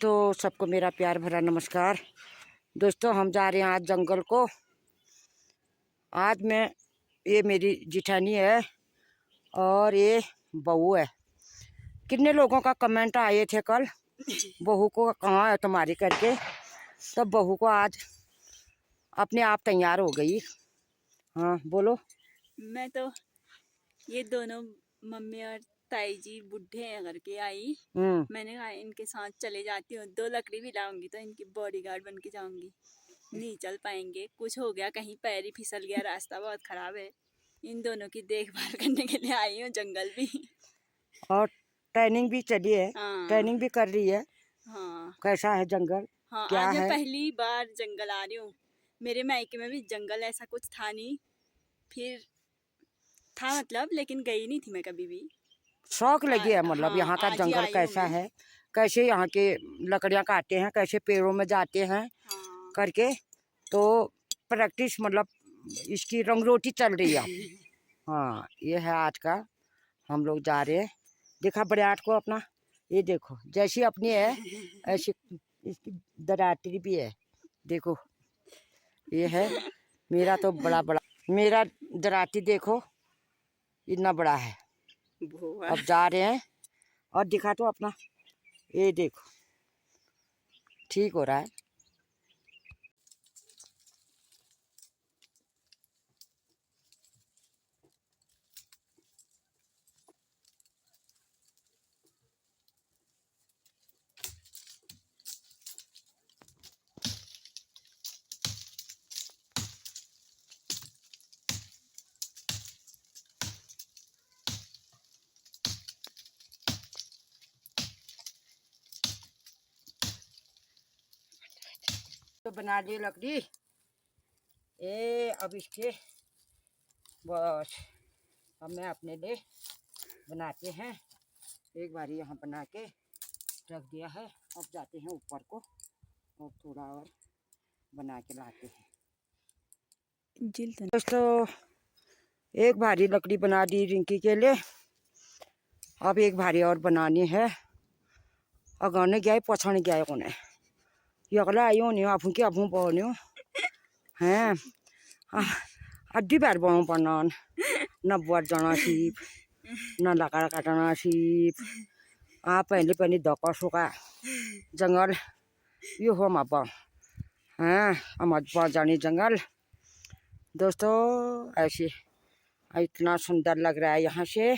तो सबको मेरा प्यार भरा नमस्कार। दोस्तों, हम जा रहे हैं आज जंगल को। आज ये मेरी जिठानी है और ये बहू है। कितने लोगों का कमेंट आए थे कल, बहू को कहाँ है तुम्हारी करके। तब बहू को आज अपने आप तैयार हो गई। हाँ बोलो। मैं तो ये दोनों मम्मी और ताई जी बुढ़े हैं करके आई। मैंने कहा इनके साथ चले जाती हूँ, 2 लकड़ी भी लाऊंगी तो इनकी बॉडीगार्ड बन के जाऊंगी। नहीं चल पाएंगे, कुछ हो गया, कहीं पैर ही फिसल गया, रास्ता बहुत खराब है। इन दोनों की देखभाल करने के लिए आई हूँ जंगल भी। और ट्रेनिंग भी चली है। हाँ ट्रेनिंग भी कर रही है। हाँ कैसा है जंगल? हाँ, क्या आज मैं है? पहली बार जंगल आ रही हूँ। मेरे मायके में भी जंगल ऐसा कुछ था नहीं, फिर था मतलब, लेकिन गई नहीं थी मैं कभी भी। शौक लगी है मतलब हाँ, यहाँ का आज ही जंगल आई हूँ कैसा मैं। है, कैसे यहाँ के लकड़ियाँ काटते हैं, कैसे पेड़ों में जाते हैं हाँ करके। तो प्रैक्टिस मतलब इसकी रंग रोटी चल रही है। हाँ, ये है आज का। हम लोग जा रहे हैं। देखा बड़े आठ को अपना, ये देखो जैसी अपनी है ऐसी इसकी दराती भी है। देखो ये है मेरा तो बड़ा बड़ा, मेरा दराती देखो इतना बड़ा है। अब जा रहे हैं और दिखा तो अपना, ये देखो ठीक हो रहा है। तो बना ली लकड़ी। अब इसके बस अब मैं अपने लिए बनाते हैं। एक बार यहाँ बना के रख दिया है। अब जाते हैं ऊपर को और थोड़ा और बना के लाते हैं। दोस्तों, एक भारी लकड़ी बना दी रिंकी के लिए। अब एक भारी और बनानी है। अगाने गया पछाने गया कोने ये अगला आई होनी आफू की आफू पानी हैं। अड्डी बार बनाऊ पड़ना न बुआर जाना सीप न लकड़ा काटना सीप। पहले पहले धक्का सुखा जंगल यो हो मापा हैं हमारे जानी जंगल। दोस्तों ऐसे इतना सुंदर लग रहा है यहाँ से,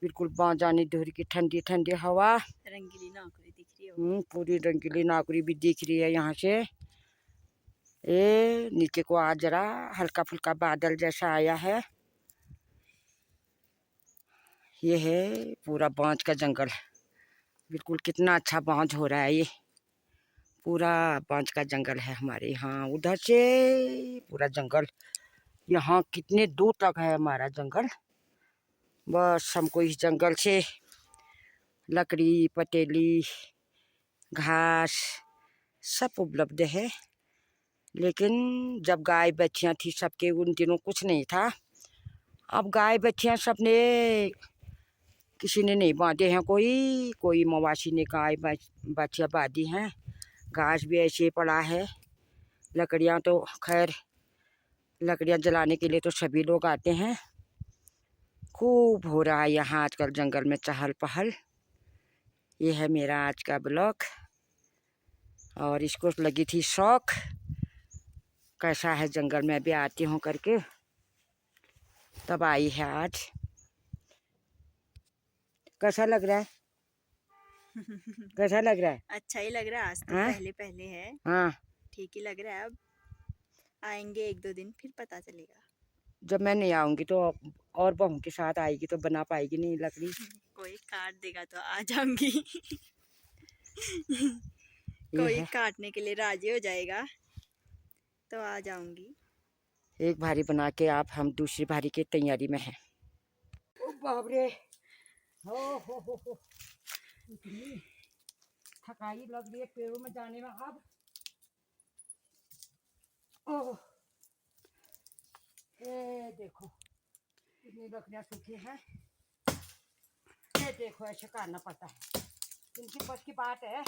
बिल्कुल बाजानी धूरी की ठंडी ठंडी हवा, रंगीली नाकुरी दिख रही है। पूरी रंगीली नाकुरी भी दिख रही है यहाँ से। ये नीचे को आज जरा हल्का फुल्का बादल जैसा आया है। ये है पूरा बांझ का जंगल, बिल्कुल कितना अच्छा बांझ हो रहा है। ये पूरा बांझ का जंगल है हमारे यहाँ। उधर से पूरा जंगल, यहाँ कितने दूर तक है हमारा जंगल। बस हमको इस जंगल से लकड़ी पटेली घास सब उपलब्ध है। लेकिन जब गाय बच्चियाँ थी सबके उन दिनों कुछ नहीं था। अब गाय बच्चियाँ सबने किसी ने नहीं बांधे हैं। कोई मवासी ने गाय बच्चियाँ बांधी हैं। घास भी ऐसे पड़ा है। लकड़ियाँ तो खैर लकड़ियाँ जलाने के लिए तो सभी लोग आते हैं। खूब हो रहा है यहाँ आजकल जंगल में चहल पहल। ये है मेरा आज का ब्लॉग और इसको लगी थी शौक कैसा है जंगल में भी आती हूँ करके, तब आई है आज। कैसा लग रहा है? कैसा लग रहा है? अच्छा ही लग रहा है। आज तो पहले पहले है। हाँ ठीक ही लग रहा है। अब आएंगे 1-2 दिन फिर पता चलेगा। जब मैं नहीं आऊंगी तो और बहू के साथ आएगी तो बना पाएगी नहीं लकड़ी। कोई काट देगा तो आ जाऊंगी। कोई काटने के लिए राजी हो जाएगा तो आ जाऊंगी। एक भारी बना के आप हम दूसरी भारी की तैयारी में हैं। ओ बाप रे, हो इतनी थकाई लग रही है पेड़ों में जाने में। अब ओह ये देखो इतनी लकड़ियाँ सूखी हैं। ये देखो ऐसे करना पड़ता है, इनकी बस की बात है।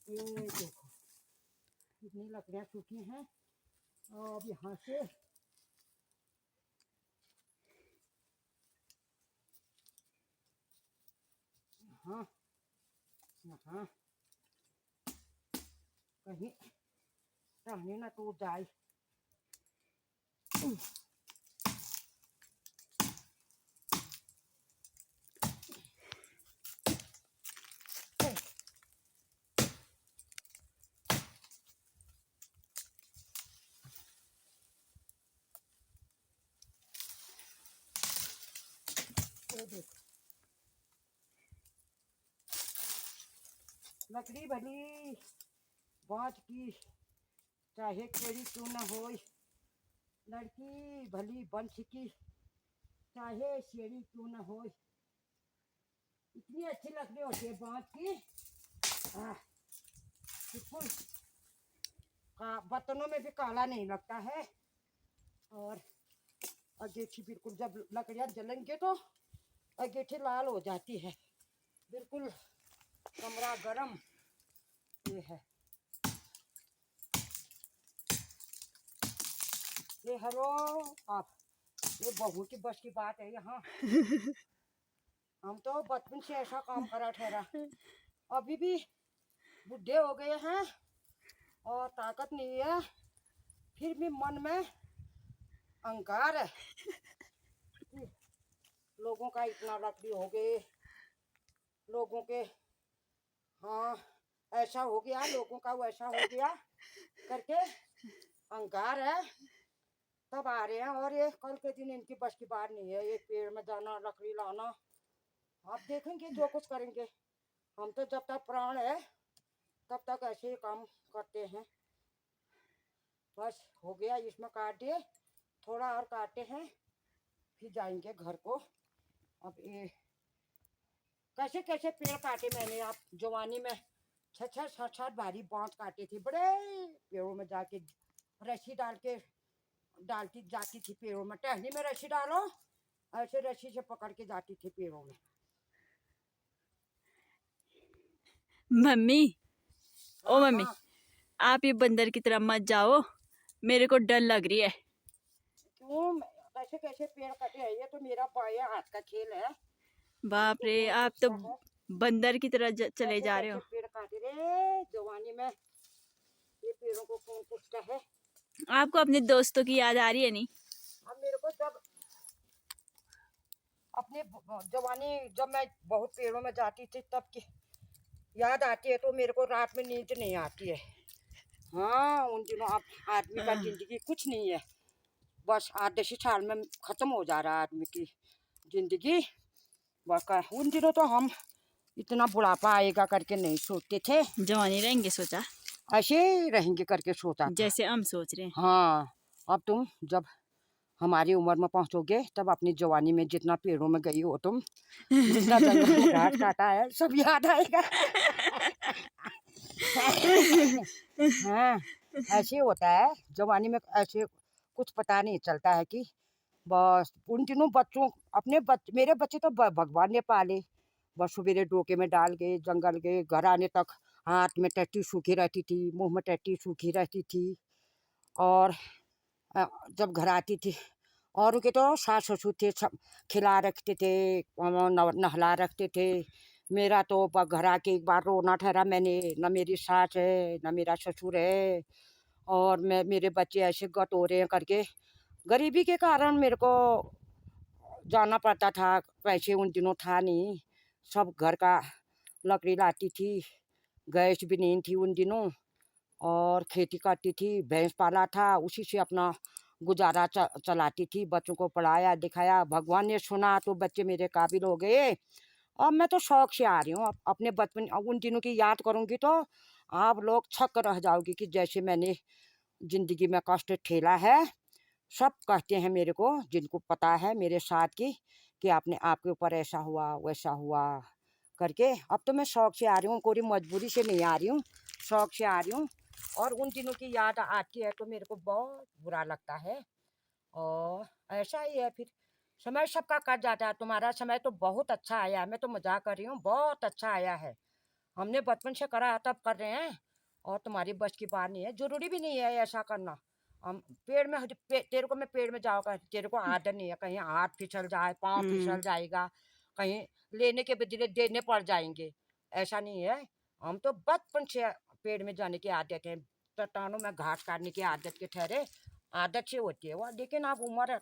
ये देखो कितनी लकड़ियाँ सूखी हैं। अब यहाँ से यहाँ यहाँ कहीं टहनी ना टूट जाए। ये देखो लकड़ी भली बाँच की चाहे केड़ी क्यों न हो, लड़की भली बंश की चाहे शेरी क्यों न हो, इतनी अच्छी लकड़ी होती है बाँच की। बिल्कुल बर्तनों में भी काला नहीं लगता है। और अगेठी बिल्कुल जब लकड़ियाँ जलेंगे तो अगेठी लाल हो जाती है। बिल्कुल कमरा गरम ये है। ये हेलो आप, ये बहू की बस की बात है यहाँ। हम तो बचपन से ऐसा काम करा ठहरा, अभी भी बुढ़े हो गए हैं और ताकत नहीं है, फिर भी मन में अहंकार है। लोगों का इतना लकड़ी हो गए, लोगों के हाँ ऐसा हो गया, लोगों का वैसा हो गया करके अहंकार है तब आ रहे हैं। और ये कल के दिन इनकी बस की बात नहीं है, ये पेड़ में जाना लकड़ी लाना। आप देखेंगे जो कुछ करेंगे। हम तो जब तक प्राण है तब तक ऐसे ही काम करते हैं। बस हो गया, इसमें काट दिए, थोड़ा और काटे हैं फिर जाएंगे घर को। अब ये कैसे कैसे पेड़ काटे मैंने, आप जवानी में 6-7 भारी बांस काटे थे, बड़े पेड़ों में जाके रस्सी डालती जाती थी पेड़ों में। टहनी में रस्सी डालो, ऐसे रस्सी से पकड़ के जाती थी पेड़ों में। मम्मी, ओ हाँ मम्मी, हाँ आप ये बंदर की तरह मत जाओ, मेरे को डर लग रही है। क्यों, कैसे कैसे पेड़ कटे हैं, ये तो मेरा बाएं हाथ का खेल है। बाप रे, आप तो बंदर की तरह चले जा रहे हो। पेड़ काटे रे जवानी में, ये पेड़ों को कौन पूछता है। आपको अपने दोस्तों की याद आ रही है नहीं? अब मेरे को जब अपनी जवानी, जब मैं बहुत पेड़ों में जाती थी तब की याद आती है, तो मेरे को रात में नींद नहीं आती है। हाँ उन दिनों अब आदमी का जिंदगी कुछ नहीं है, बस 8-10 साल में खत्म हो जा रहा है आदमी की जिंदगी। बस उन दिनों तो हम इतना बुढ़ापा आएगा करके नहीं सोचते थे, जवानी रहेंगे सोचा, ऐसे रहेंगे करके सोचा था। जैसे हम सोच रहे हैं। हाँ अब तुम जब हमारी उम्र में पहुंचोगे तब अपनी जवानी में जितना पेड़ों में गई हो तुम, जितना जंगल में घास काटा है सब याद आएगा। हाँ ऐसे होता है जवानी में, ऐसे कुछ पता नहीं चलता है कि बस उन दिनों बच्चों मेरे बच्चे तो भगवान ने पाले। बस सवेरे डोके में डाल गए, जंगल गए, घर आने तक हाथ में टट्टी सूखी रहती थी, मुंह में टट्टी सूखी रहती थी। और जब घर आती थी और के तो सास ससुर थे, सब खिला रखते थे, नहला रखते थे। मेरा तो घर आके एक बार रोना ठहरा मैंने, न मेरी सास है न मेरा ससुर है, और मेरे बच्चे ऐसे गट हो रहे हैं करके। गरीबी के कारण मेरे को जाना पड़ता था, पैसे उन दिनों था नहीं, सब घर का लकड़ी लाती थी, गैस भी नहीं थी उन दिनों, और खेती करती थी, भैंस पाला था, उसी से अपना गुजारा चलाती थी। बच्चों को पढ़ाया दिखाया, भगवान ने सुना तो बच्चे मेरे काबिल हो गए। अब मैं तो शौक से आ रही हूँ, अपने बचपन उन दिनों की याद करूँगी तो आप लोग छक रह जाओगी कि जैसे मैंने ज़िंदगी में कष्ट ठेला है। सब कहते हैं मेरे को, जिनको पता है मेरे साथ की, कि आपने आपके ऊपर ऐसा हुआ वैसा हुआ करके। अब तो मैं शौक से आ रही हूँ, कोई मजबूरी से नहीं आ रही हूँ, शौक से आ रही हूँ। और उन दिनों की याद आती है तो मेरे को बहुत बुरा लगता है। और ऐसा ही है, फिर समय सबका कट जाता है। तुम्हारा समय तो बहुत अच्छा आया है, मैं तो मजाक कर रही हूँ, बहुत अच्छा आया है। हमने बचपन से करा है, तब कर रहे हैं। और तुम्हारी बस की बात नहीं है, जरूरी भी नहीं है ऐसा करना। हम पेड़ में तेरे को मैं पेड़ में जाऊँगा, तेरे को आदत नहीं है, कहीं हाथ फिसल जाए, पाँव फिसल जाएगा, कहीं लेने के बदले देने पड़ जाएंगे, ऐसा नहीं है। हम तो बचपन से पेड़ में जाने की आदत है, चट्टानों में घास काटने की आदत के ठहरे, आदत से होती है वो। लेकिन अब उम्र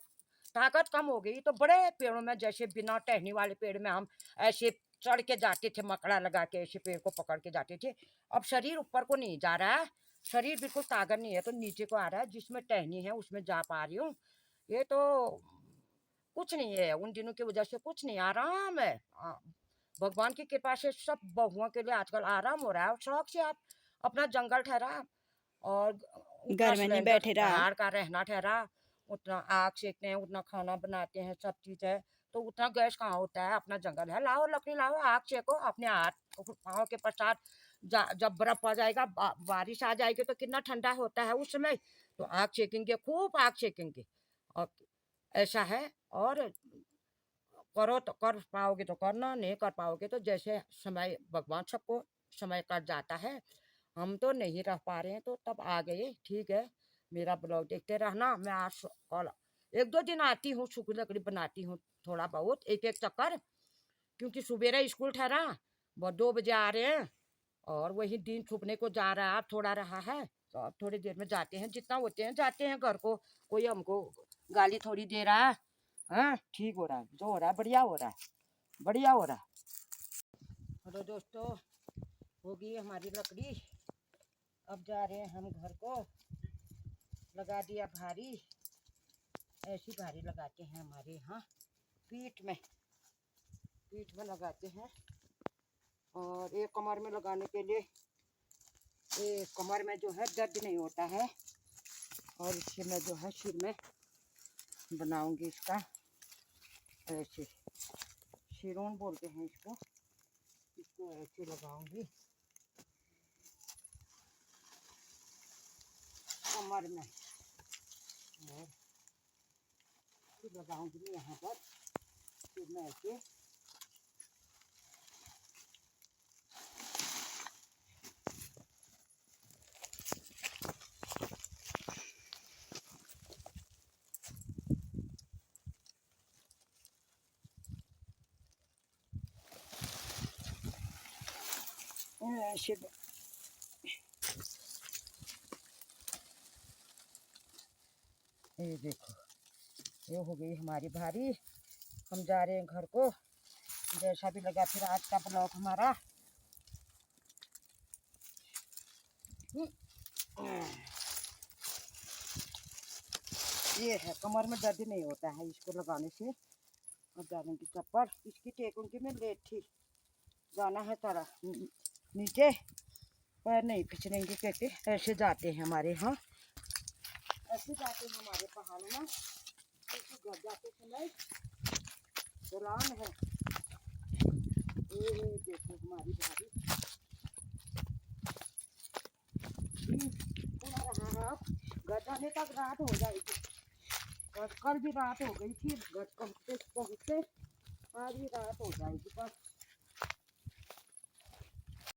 ताकत कम हो गई, तो बड़े पेड़ों में, जैसे बिना टहनी वाले पेड़ में हम ऐसे चढ़ के जाते थे, मकड़ा लगा के ऐसे पेड़ को पकड़ के जाते थे। अब शरीर ऊपर को नहीं जा रहा है, शरीर बिल्कुल ताकत नहीं है, तो नीचे को आ रहा है, जिसमें टहनी है उसमें जा पा रही हूँ। ये तो कुछ नहीं है, उन दिनों की वजह से कुछ नहीं, आराम है। भगवान की कृपा से सब बहुओं के लिए आजकल आराम हो रहा है। और शौक से आप अपना जंगल ठहरा, और उतना घर में नहीं बैठे रहा। पहाड़ का रहना ठहरा, उतना आग सेकते हैं, उतना खाना बनाते हैं, सब चीज़ है, तो उतना गैस कहाँ होता है। अपना जंगल है, लाओ लकड़ी, लाओ, आग सेको अपने हाथ पाँव के पश्चात। जब बर्फ आ जाएगा, बारिश आ जाएगी, तो कितना ठंडा होता है उस समय, तो आग सेकेंगे, खूब आग सेकेंगे। और ऐसा है। और करो तो कर पाओगे तो करना, नहीं कर पाओगे तो जैसे समय, भगवान सबको समय कट जाता है। हम तो नहीं रह पा रहे हैं, तो तब आ गए, ठीक है। मेरा ब्लॉग देखते रहना। मैं आज कल 1-2 दिन आती हूँ, सूखी लकड़ी बनाती हूँ, थोड़ा बहुत, एक एक चक्कर, क्योंकि सुबेरा स्कूल ठहरा, वो 2 बजे आ रहे हैं, और वही दिन छुपने को जा रहा है, अब थोड़ा रहा है, तो अब थोड़ी देर में जाते हैं, जितना होते हैं जाते हैं घर को। कोई हमको गाली थोड़ी दे रहा है। हाँ, ठीक हो रहा है, जो हो रहा है बढ़िया हो रहा है, बढ़िया हो रहा है। हेलो दोस्तों, होगी हमारी लकड़ी, अब जा रहे हैं हम घर को। लगा दिया भारी, ऐसी भारी लगाते हैं हमारे यहाँ पीठ में लगाते हैं। और एक कमर में लगाने के लिए, एक कमर में जो है दर्द नहीं होता है। और इससे मैं जो है सिर में बनाऊंगी इसका, ऐसे शिरोन बोलते हैं इसको ऐसे लगाऊंगी कमर में, और फिर लगाऊंगी यहाँ पर, फिर मैं ऐसे ऐसे। ये देखो, ये हो गई हमारी भारी। हम जा रहे हैं घर को। जैसा भी लगा फिर आज का ब्लॉग हमारा। ये है, कमर में दर्द नहीं होता है इसको लगाने से। अब डालूंगी चप्पल, इसकी टेकूंगी मैं लेट थी, जाना है थोड़ा नीचे, पैर नहीं खिंचनेंगे कहते, ऐसे जाते हैं हमारे यहाँ, ऐसे जाते हैं हमारे पहाड़ों में, ऐसे घर जाते समय दौरान है। ये देखो हमारी भारी पूरा रहा है। अब घर जाने तक रात हो जाएगी, और कल भी रात हो गई थी, घर पहुँचते पहुँचते आज भी रात हो जाएगी बस।